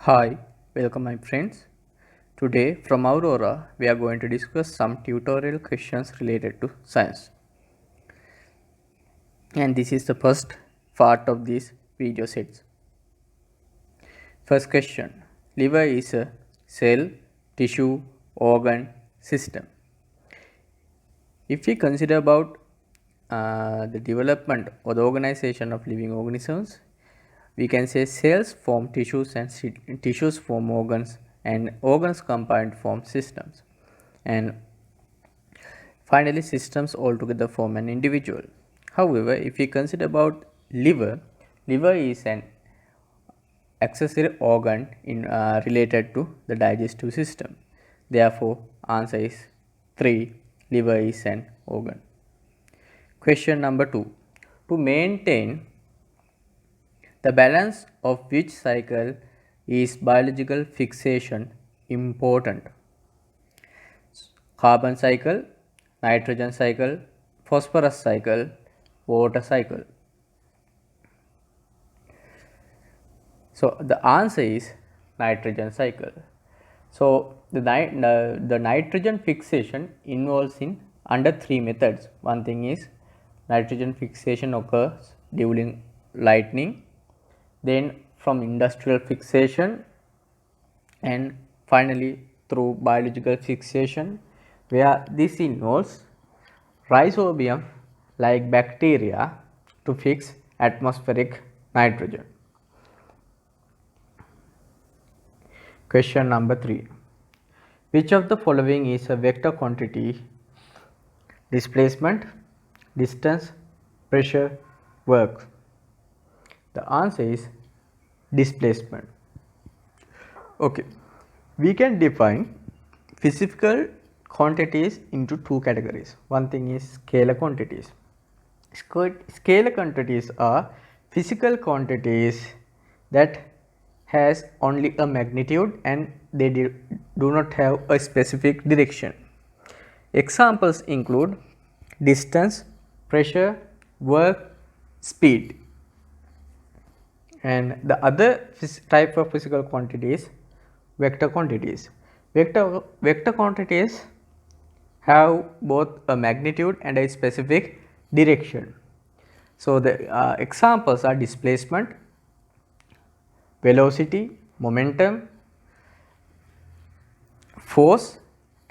Hi, welcome my friends. Today from Aurora we are going to discuss some tutorial questions related to science. And this is the first part of these video sets. First question. Liver is a cell, tissue, organ, system. If we consider about the development or the organization of living organisms, we can say cells form tissues and tissues form organs and organs combined form systems, and finally systems altogether form an individual. However, if we consider about liver is an accessory organ related to the digestive system. Therefore, answer is 3. Liver is an organ. Question number 2. To maintain the balance of which cycle is biological fixation important? Carbon cycle, nitrogen cycle, phosphorus cycle, water cycle. So the answer is nitrogen cycle. So the nitrogen fixation involves in under 3 methods. One thing is nitrogen fixation occurs during lightning, then from industrial fixation, and finally through biological fixation, where this involves rhizobium like bacteria to fix atmospheric nitrogen. Question number 3. Which of the following is a vector quantity? Displacement, distance, pressure, work. The answer is displacement. Okay, we can define physical quantities into two categories. One thing is scalar quantities. Scalar quantities are physical quantities that has only a magnitude and they do not have a specific direction. Examples include distance, pressure, work, speed. And the other type of physical quantities, vector quantities. Vector quantities have both a magnitude and a specific direction. So the examples are displacement, velocity, momentum, force,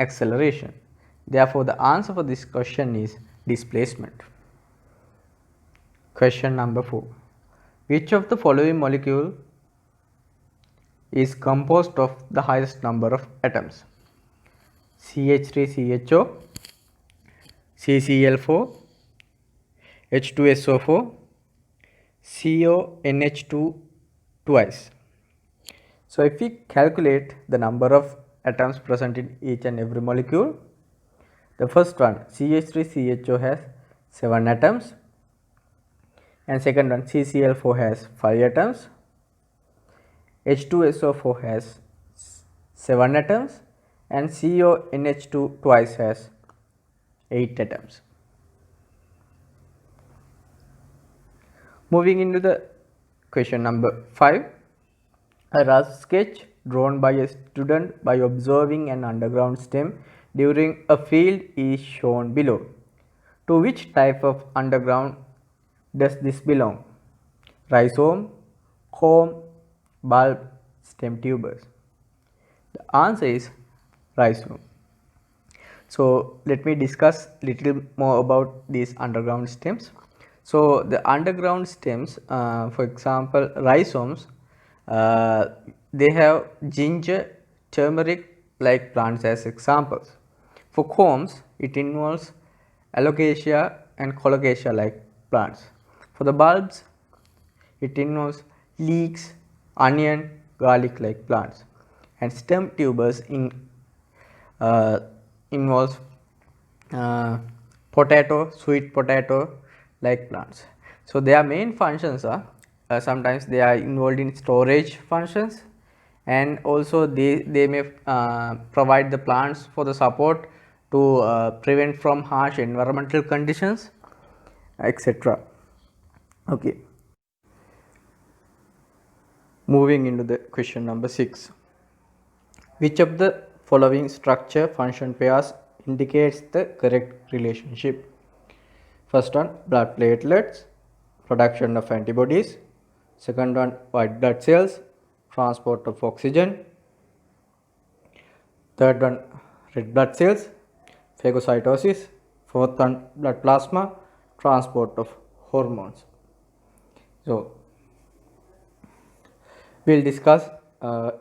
acceleration. Therefore, the answer for this question is displacement. Question number 4. Which of the following molecule is composed of the highest number of atoms? CH3CHO, CCl4, H2SO4, CONH2 twice. So if we calculate the number of atoms present in each and every molecule, the first one CH3CHO has 7 atoms, and second one CCl4 has 5 atoms, H2SO4 has 7 atoms, and CONH2 twice has 8 atoms. Moving into the question number 5. A rough sketch drawn by a student by observing an underground stem during a field is shown below. To which type of underground does this belong? Rhizome, comb, bulb, stem tubers. The answer is rhizome. So let me discuss little more about these underground stems. So the underground stems, for example rhizomes, they have ginger, turmeric like plants as examples. For combs, it involves alocasia and colocasia like plants. For the bulbs, it involves leeks, onion, garlic like plants. And stem tubers involves potato, sweet potato like plants. So their main functions are sometimes they are involved in storage functions, and also they may provide the plants for the support to prevent from harsh environmental conditions, etc. Okay. Moving into the question number 6. Which of the following structure function pairs indicates the correct relationship? First one, blood platelets, production of antibodies. Second one, white blood cells, transport of oxygen. Third one, red blood cells, phagocytosis. Fourth one, blood plasma, transport of hormones. So we'll discuss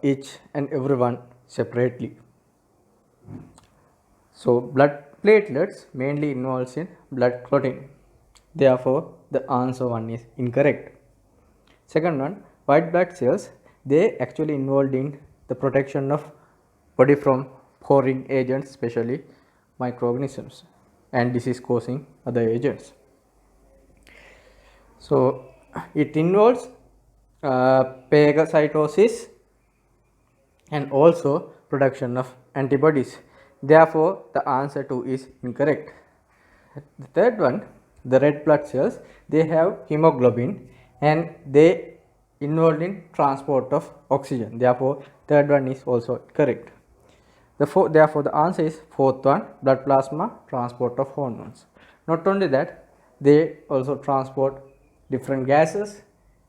each and every one separately. So blood platelets mainly involves in blood clotting. Therefore, the answer 1 is incorrect. Second one, white blood cells, they actually involved in the protection of body from foreign agents, especially microorganisms and disease causing other agents. So it involves phagocytosis and also production of antibodies. Therefore, the answer 2 is incorrect. The third one, the red blood cells, they have hemoglobin and they involved in transport of oxygen. Therefore, third one is also correct. Therefore, the answer is fourth one, blood plasma, transport of hormones. Not only that, they also transport different gases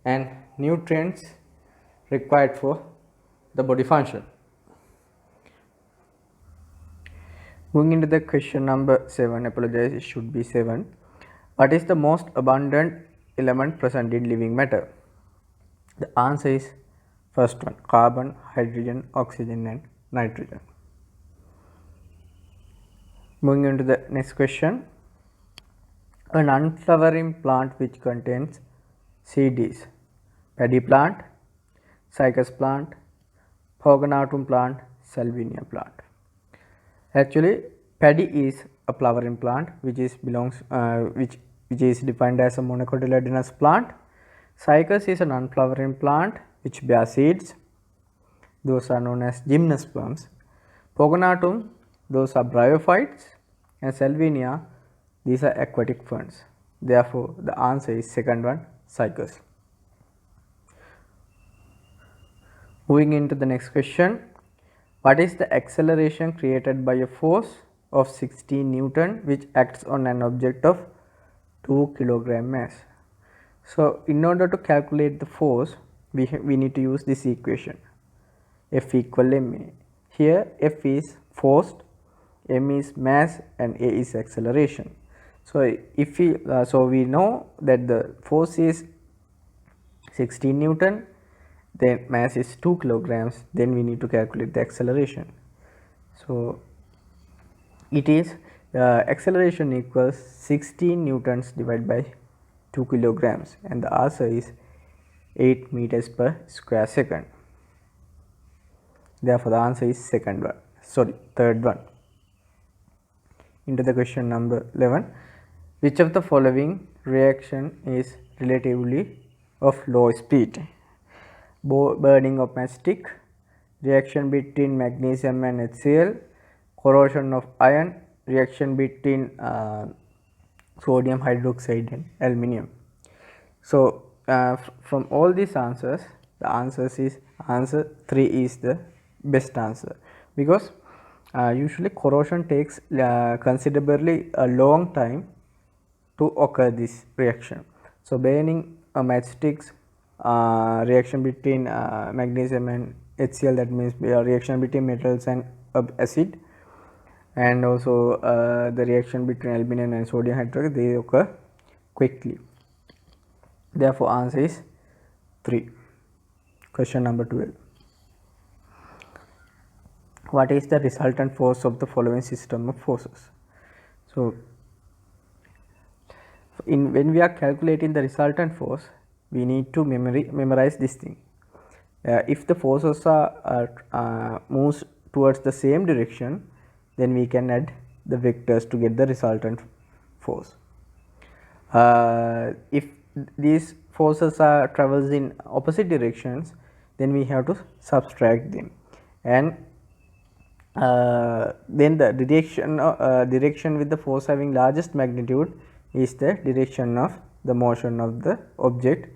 and nutrients required for the body function. Moving into the question number 7, apologize, it should be 7. What is the most abundant element present in living matter? The answer is first one, carbon, hydrogen, oxygen and nitrogen. Moving into the next question. An unflowering plant which contains seed is paddy plant, cycas plant, Pogonatum plant, Salvinia plant. Actually, paddy is a flowering plant which is defined as a monocotyledonous plant. Cycas is a non-flowering plant which bears seeds. Those are known as gymnosperms. Pogonatum, those are bryophytes, and Salvinia, these are aquatic ferns. Therefore, the answer is second one, cycas. Moving into the next question. What is the acceleration created by a force of 16 Newton which acts on an object of 2 kilogram mass? So, in order to calculate the force, we need to use this equation, F equal ma. Here, F is force, m is mass and a is acceleration. So, if we know that the force is 16 Newton, then mass is 2 kilograms, then we need to calculate the acceleration. So, it is acceleration equals 16 newtons divided by 2 kilograms and the answer is 8 meters per square second. Therefore, the answer is third one. Into the question number 11. Which of the following reaction is relatively of low speed? Burning of matchstick, reaction between magnesium and HCl, corrosion of iron, reaction between sodium hydroxide and aluminium. So, from all these answers, the answer 3 is the best answer, because usually corrosion takes considerably a long time to occur this reaction. So, burning a matchsticks, reaction between magnesium and HCl, that means reaction between metals and acid, and also the reaction between aluminium and sodium hydroxide, they occur quickly. Therefore, answer is 3. Question number 12. What is the resultant force of the following system of forces? So, when we are calculating the resultant force, we need to memorize this thing. If the forces are moves towards the same direction, then we can add the vectors to get the resultant force. If these forces are travels in opposite directions, then we have to subtract them, and then the direction with the force having largest magnitude is the direction of the motion of the object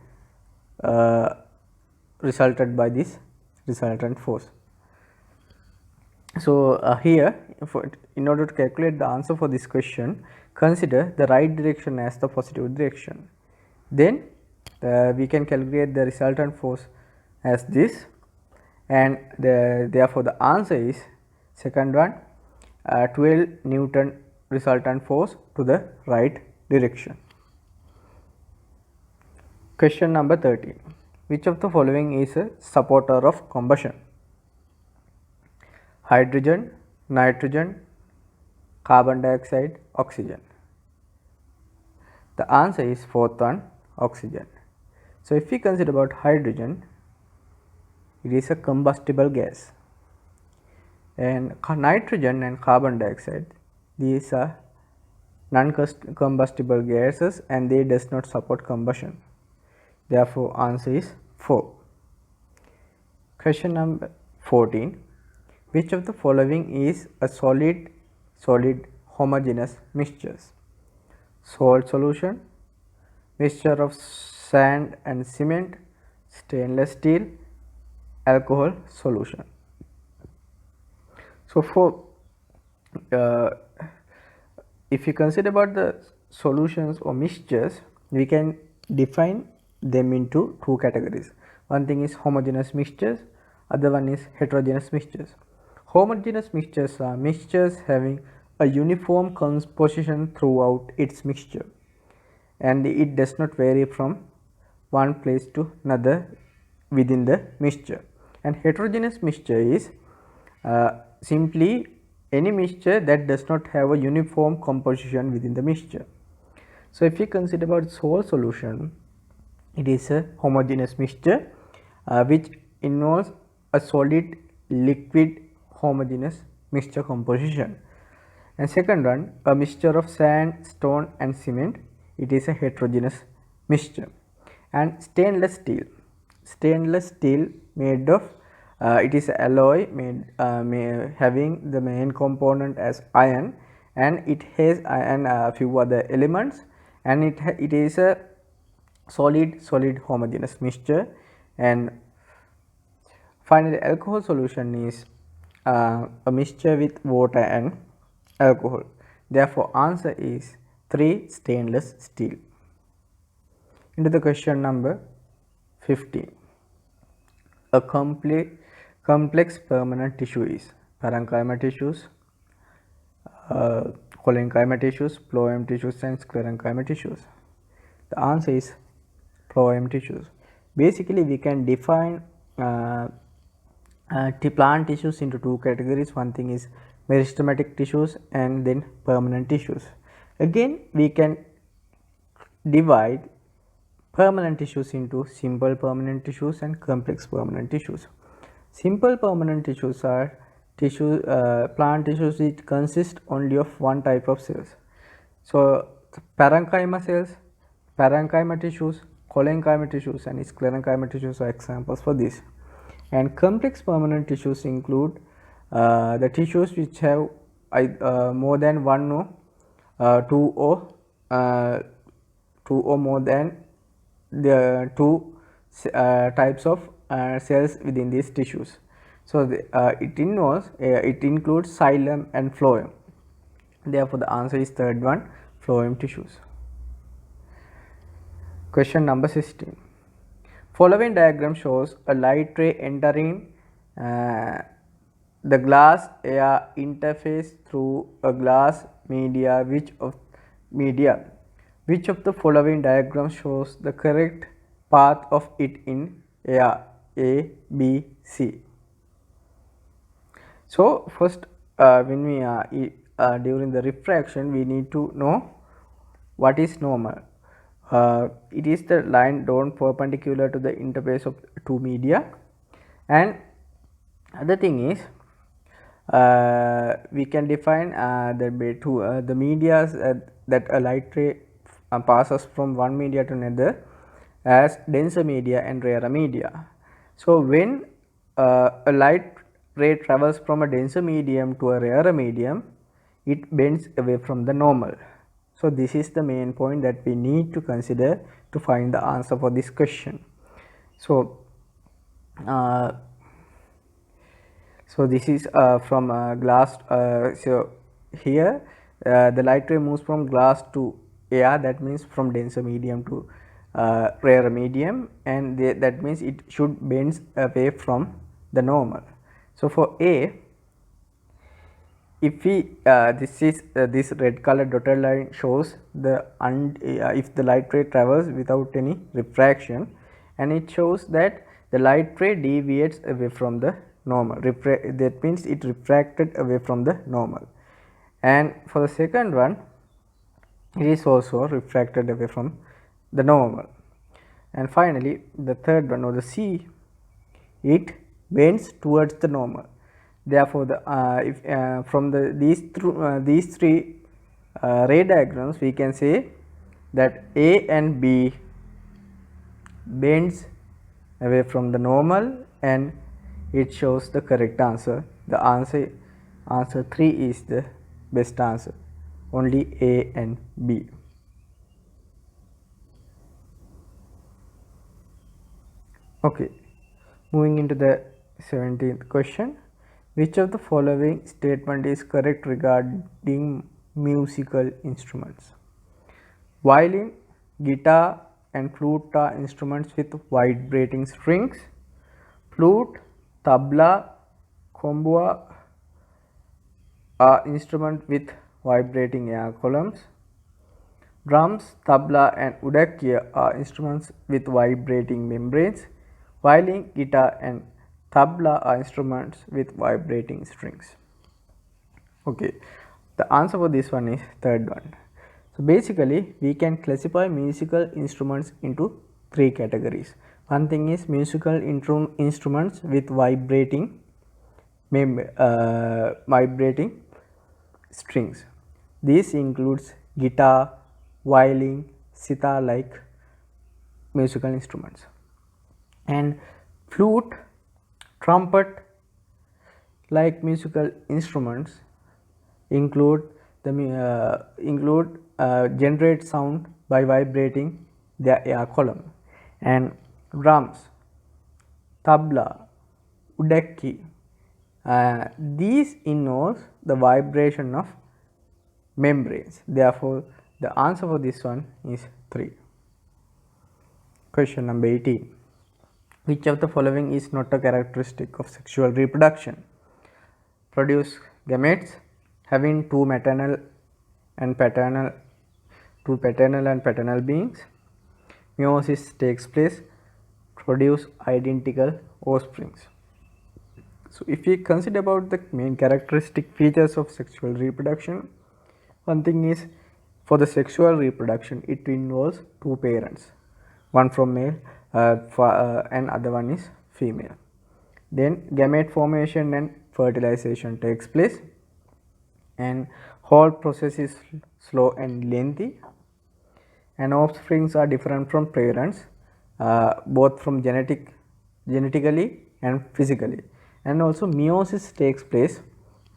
resulted by this resultant force. So, here in order to calculate the answer for this question, consider the right direction as the positive direction. Then we can calculate the resultant force as this, and therefore the answer is second one, 12 Newton resultant force to the right direction. Question number 13. Which of the following is a supporter of combustion? Hydrogen, nitrogen, carbon dioxide, oxygen. The answer is fourth one, oxygen. So, if we consider about hydrogen, it is a combustible gas, and nitrogen and carbon dioxide, these are non-combustible gases and they does not support combustion. Therefore, answer is 4. Question number 14. Which of the following is a solid homogeneous mixtures? Salt solution, mixture of sand and cement, stainless steel, alcohol solution. So, for if you consider about the solutions or mixtures, we can define them into two categories. One thing is homogeneous mixtures, other one is heterogeneous mixtures. Homogeneous mixtures are mixtures having a uniform composition throughout its mixture, and it does not vary from one place to another within the mixture. And heterogeneous mixture is simply any mixture that does not have a uniform composition within the mixture. So, if we consider about salt solution, it is a homogeneous mixture which involves a solid liquid homogeneous mixture composition. And second one, a mixture of sand, stone and cement, it is a heterogeneous mixture. And stainless steel made of it is a alloy made having the main component as iron, and it has a few other elements, and it is a solid homogeneous mixture. And finally, alcohol solution is a mixture with water and alcohol. Therefore, answer is 3, stainless steel. Into the question number 15. A complex permanent tissue is parenchyma tissues, collenchyma tissues, phloem tissues and sclerenchyma tissues. The answer is phloem tissues. Basically, we can define plant tissues into two categories. One thing is meristematic tissues and then permanent tissues. Again, we can divide permanent tissues into simple permanent tissues and complex permanent tissues. Simple permanent tissues are plant tissues which consist only of one type of cells. So, parenchyma cells, parenchyma tissues, collenchyma tissues and sclerenchyma tissues are examples for this. And complex permanent tissues include the tissues which have more than one or two or more than the two types of cells within these tissues. So, it includes xylem and phloem. Therefore, the answer is third one, phloem tissues. Question number 16. Following diagram shows a light ray entering the glass air interface through a glass media. Which of the following diagram shows the correct path of it in air? A, B, C. So, first when we during the refraction, we need to know what is normal. It is the line drawn perpendicular to the interface of two media. And other thing is we can define the media that a light ray passes from one media to another as denser media and rarer media. So, when a light ray travels from a denser medium to a rarer medium, it bends away from the normal. So, this is the main point that we need to consider to find the answer for this question. So, uh, so this is from glass. So here the light ray moves from glass to air, that means from denser medium to rarer medium, and that means it should bend away from the normal. So for A, if we this is this red color dotted line shows the if the light ray travels without any refraction, and it shows that the light ray deviates away from the normal, that means it refracted away from the normal. And for the second one, it is also refracted away from the normal. And finally the third one, or the C, it bends towards the normal. Therefore the if from the these three ray diagrams, we can say that A and B bends away from the normal, and it shows the correct answer. The answer 3 is the best answer, only A and B. Okay, moving into the 17th question. Which of the following statement is correct regarding musical instruments? Violin, guitar and flute are instruments with vibrating strings. Flute, tabla, kombua are instruments with vibrating air columns. Drums, tabla and udakya are instruments with vibrating membranes. Violin, guitar and tabla are instruments with vibrating strings. Okay, the answer for this one is third one. So basically we can classify musical instruments into three categories. One thing is musical instruments with vibrating strings. This includes guitar, violin, sitar like musical instruments, and flute, trumpet like musical instruments include generate sound by vibrating their air column, and drums, tabla, udakki, these involves the vibration of membranes. Therefore the answer for this one is 3. Question number 18. Which of the following is not a characteristic of sexual reproduction? Produce gametes having two paternal and paternal beings. Meiosis takes place, produce identical offsprings. So if we consider about the main characteristic features of sexual reproduction, one thing is, for the sexual reproduction it involves two parents, one from male and other one is female. Then gamete formation and fertilization takes place, and whole process is slow and lengthy, and offsprings are different from parents both from genetically and physically, and also meiosis takes place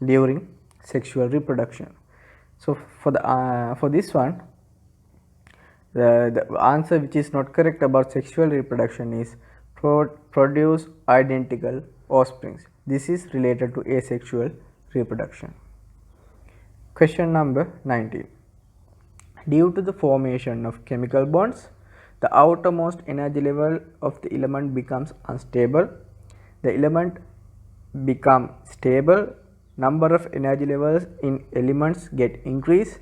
during sexual reproduction. So for this one, the answer which is not correct about sexual reproduction is produce identical offsprings. This is related to asexual reproduction. Question number 19. Due to the formation of chemical bonds, the outermost energy level of the element becomes unstable. The element become stable, number of energy levels in elements get increased.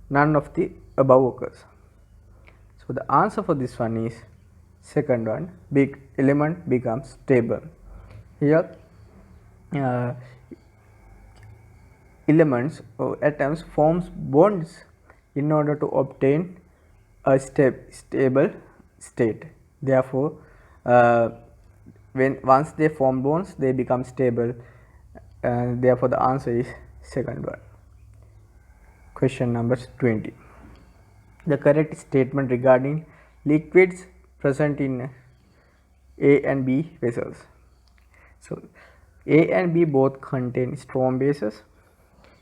None of the above occurs. So the answer for this one is second one, big element becomes stable. Here elements or atoms forms bonds in order to obtain a stable state. Therefore once they form bonds, they become stable, and therefore the answer is second one. Question number 20. The correct statement regarding liquids present in A and B vessels. So A and B both contain strong bases.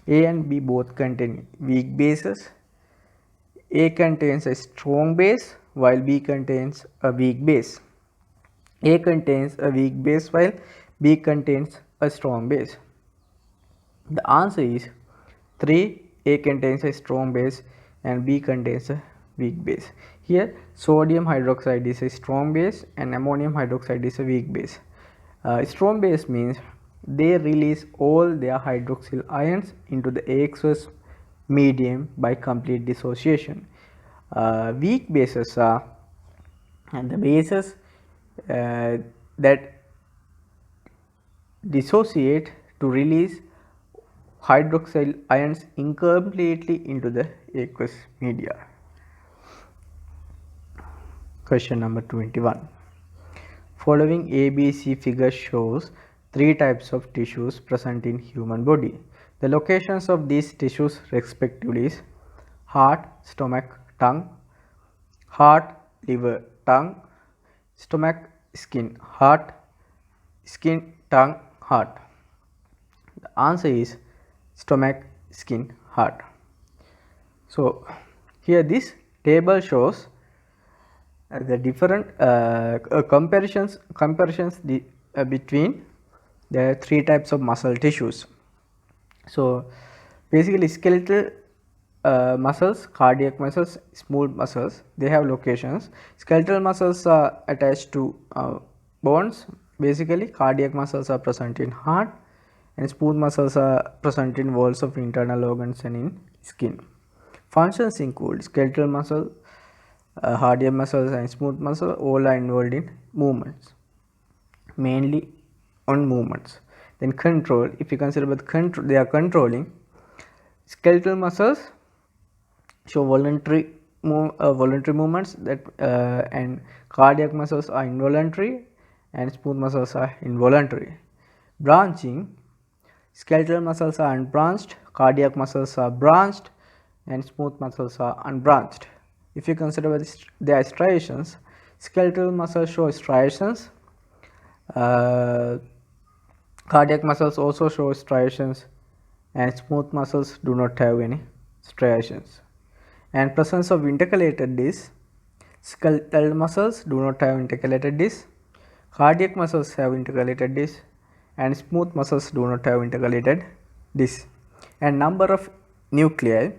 A and B both contain weak bases. A contains a strong base while B contains a weak base. A contains a weak base while B contains a strong base? The answer is 3. A contains a strong base and B contains a weak base. Here sodium hydroxide is a strong base and ammonium hydroxide is a weak base. Strong base means they release all their hydroxyl ions into the aqueous medium by complete dissociation. Weak bases are the bases that dissociate to release hydroxyl ions incompletely into the aqueous media. Question number 21. Following ABC figure shows 3 types of tissues present in human body. The locations of these tissues respectively is heart, stomach, tongue, heart, liver, tongue, stomach, skin, heart, skin, tongue, heart. The answer is stomach, skin, heart. So here this table shows the different comparisons between the 3 types of muscle tissues. So basically skeletal muscles, cardiac muscles, smooth muscles, they have locations. Skeletal muscles are attached to bones. Basically cardiac muscles are present in heart and smooth muscles are present in walls of internal organs and in skin. Functions include skeletal muscle, cardiac muscles and smooth muscle all are involved in movements, mainly on movements. Then control, if you consider about control, they are controlling. Skeletal muscles show voluntary movements that and cardiac muscles are involuntary and smooth muscles are involuntary. Branching, skeletal muscles are unbranched, cardiac muscles are branched and smooth muscles are unbranched. If you consider their striations, skeletal muscles show striations, cardiac muscles also show striations and smooth muscles do not have any striations. And presence of intercalated discs, skeletal muscles do not have intercalated discs, cardiac muscles have intercalated discs and smooth muscles do not have intercalated discs. And number of nuclei,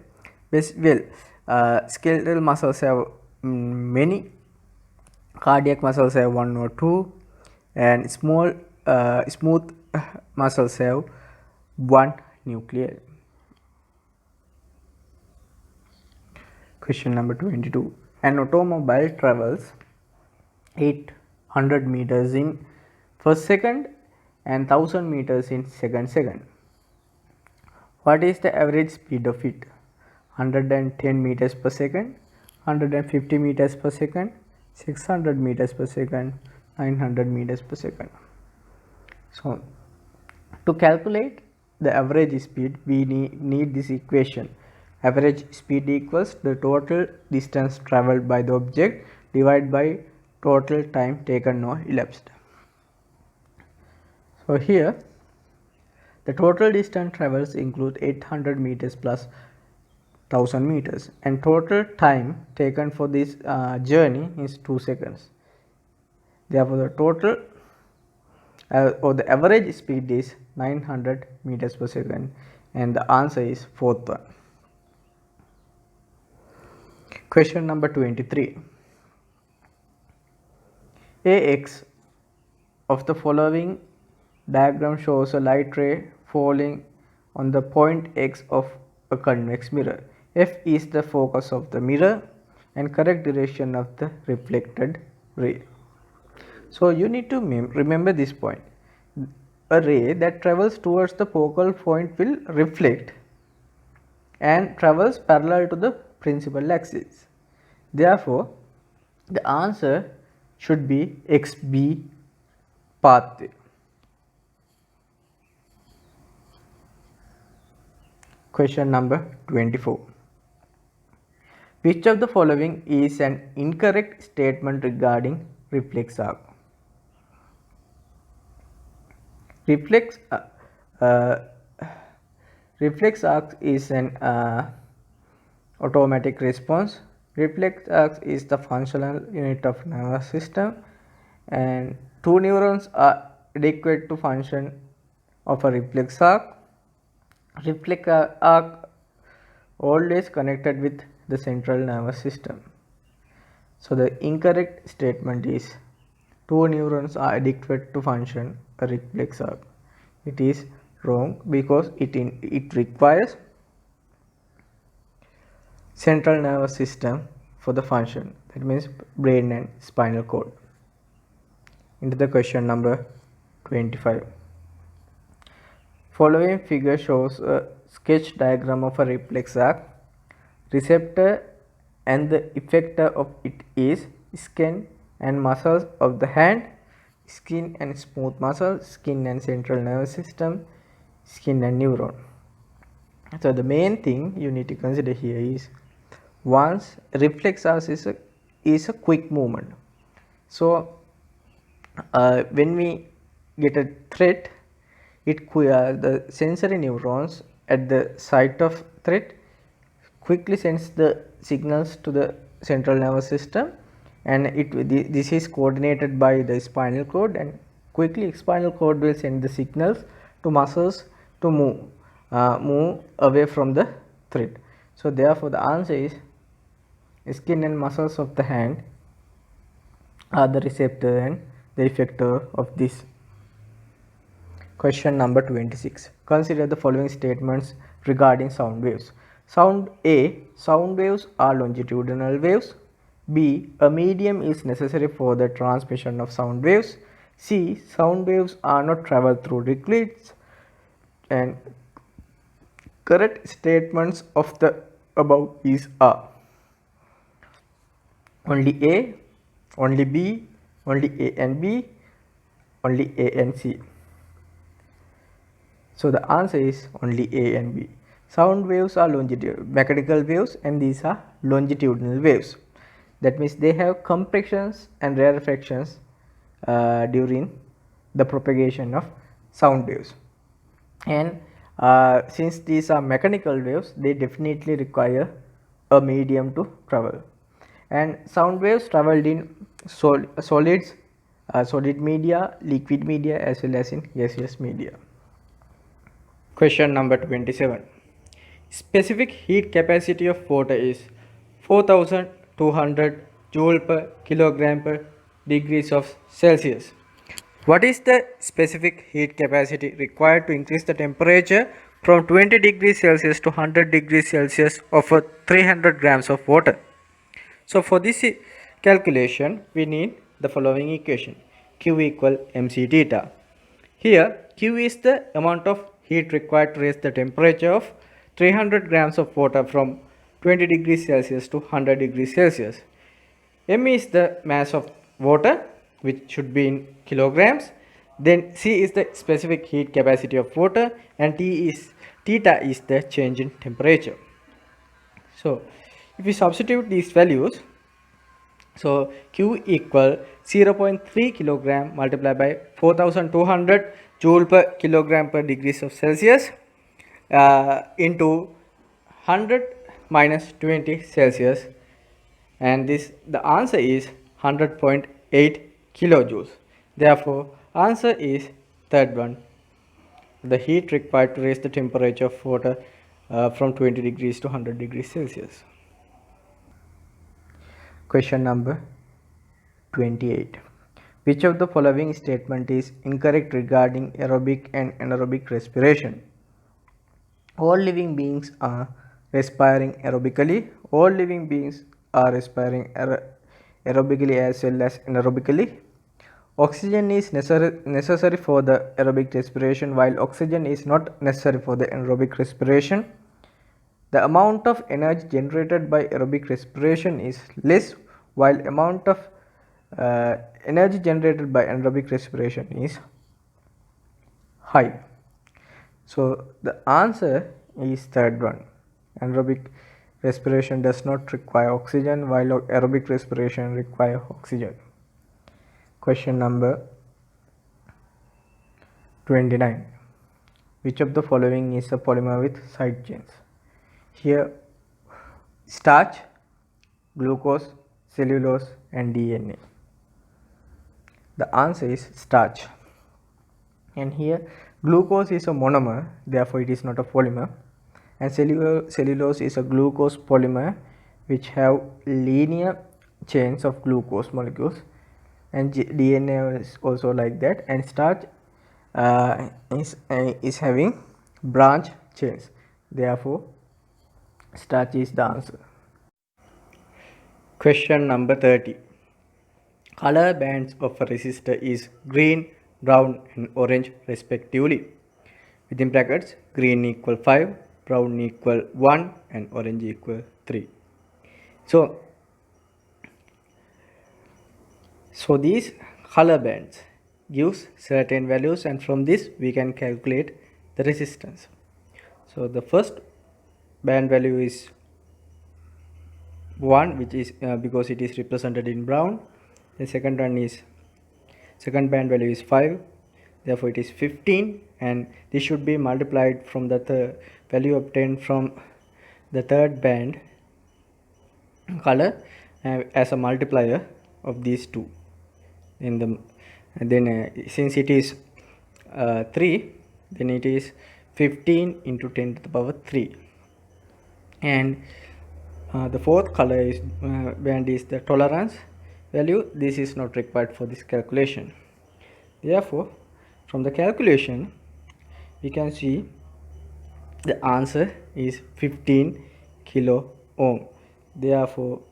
skeletal muscles have many, cardiac muscles have 1 or 2 and smooth muscles have 1 nuclei. Question number 22. An automobile travels 800 meters in first second and 1000 meters in second. What is the average speed of it? 110 meters per second, 150 meters per second, 600 meters per second, 900 meters per second. So to calculate the average speed, we need this equation. Average speed equals the total distance traveled by the object divided by total time taken or elapsed. So here the total distance travels include 800 meters plus 1000 meters and total time taken for this journey is 2 seconds. Therefore the total or the average speed is 900 meters per second and the answer is fourth one. Question number 23. Ax of the following diagram shows a light ray falling on the point X of a convex mirror. F is the focus of the mirror and correct direction of the reflected ray. So you need to remember this point. A ray that travels towards the focal point will reflect and travels parallel to the principal axis. Therefore, the answer should be XB pathway. Question number 24. Which of the following is an incorrect statement regarding reflex arc? Reflex arc is an automatic response. Reflex arc is the functional unit of nervous system and two neurons are adequate to function of a reflex arc. Reflex arc always connected with the central nervous system. So the incorrect statement is two neurons are adequate to function a reflex arc. It is wrong because it requires central nervous system for the function, that means brain and spinal cord. Into the question number 25. Following figure shows a sketch diagram of a reflex arc. Receptor and the effector of it is skin and muscles of the hand, skin and smooth muscle, skin and central nervous system, skin and neuron. So the main thing you need to consider here is, once reflex arc is a quick movement. So when we get a threat, the sensory neurons at the site of threat quickly sends the signals to the central nervous system, and this is coordinated by the spinal cord, and quickly spinal cord will send the signals to muscles to move away from the threat. So therefore the answer is skin and muscles of the hand are the receptor and the effector of this. Question number 26. Consider the following statements regarding sound waves. Sound A. Sound waves are longitudinal waves. B. A medium is necessary for the transmission of sound waves. C. Sound waves are not traveled through liquids. And correct statements of the above are only A, only B, only A and B, only A and C. So the answer is only A and B. Sound waves are mechanical waves, and these are longitudinal waves. That means they have compressions and rarefactions during the propagation of sound waves. And since these are mechanical waves, they definitely require a medium to travel. And sound waves traveled in solids, solid media, liquid media, as well as in gaseous media. Question number 27. Specific heat capacity of water is 4200 joule per kilogram per degrees of Celsius. What is the specific heat capacity required to increase the temperature from 20 degrees Celsius to 100 degrees Celsius of 300 grams of water? So for this calculation, we need the following equation: Q equal mc theta. Here Q is the amount of heat required to raise the temperature of 300 grams of water from 20 degrees Celsius to 100 degrees Celsius. M is the mass of water, which should be in kilograms. Then C is the specific heat capacity of water, and theta is the change in temperature. So if we substitute these values, so Q equal 0.3 kilogram multiplied by 4200 joule per kilogram per degrees of Celsius into 100 minus 20 Celsius, and the answer is 100.8 kilojoules. Therefore answer is third one, the heat required to raise the temperature of water from 20 degrees to 100 degrees Celsius. Question number 28. Which of the following statement is incorrect regarding aerobic and anaerobic respiration? All living beings are respiring aerobically. All living beings are respiring aerobically as well as anaerobically. Oxygen is necessary for the aerobic respiration, while oxygen is not necessary for the anaerobic respiration. The amount of energy generated by aerobic respiration is less, while amount of energy generated by anaerobic respiration is high. So the answer is third one. Anaerobic respiration does not require oxygen, while aerobic respiration requires oxygen. Question number 29. Which of the following is a polymer with side chains? Here starch, glucose, cellulose and DNA. The answer is starch. And here glucose is a monomer, therefore it is not a polymer, and cellulose is a glucose polymer which have linear chains of glucose molecules, and DNA is also like that, and starch is having branch chains, therefore starch is the answer. Question number 30. Color bands of a resistor is green, brown and orange respectively. Within brackets, green equal 5, brown equal 1 and orange equal 3. So these color bands gives certain values, and from this we can calculate the resistance. So the first band value is 1, which is because it is represented in brown. The second band value is 5, therefore it is 15, and this should be multiplied from the value obtained from the third band color as a multiplier of these two. Since it is 3, then it is 15 into 10 to the power 3, and the fourth color is band is the tolerance value. This is not required for this calculation. Therefore, from the calculation we can see the answer is 15 kilo ohm. Therefore,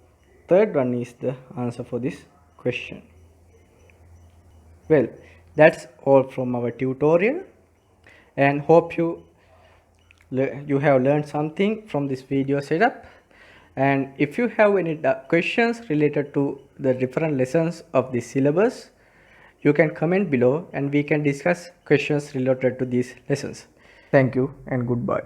third one is the answer for this question. Well, that's all from our tutorial, and hope you have learned something from this video setup. And if you have any questions related to the different lessons of the syllabus, you can comment below and we can discuss questions related to these lessons. Thank you and goodbye.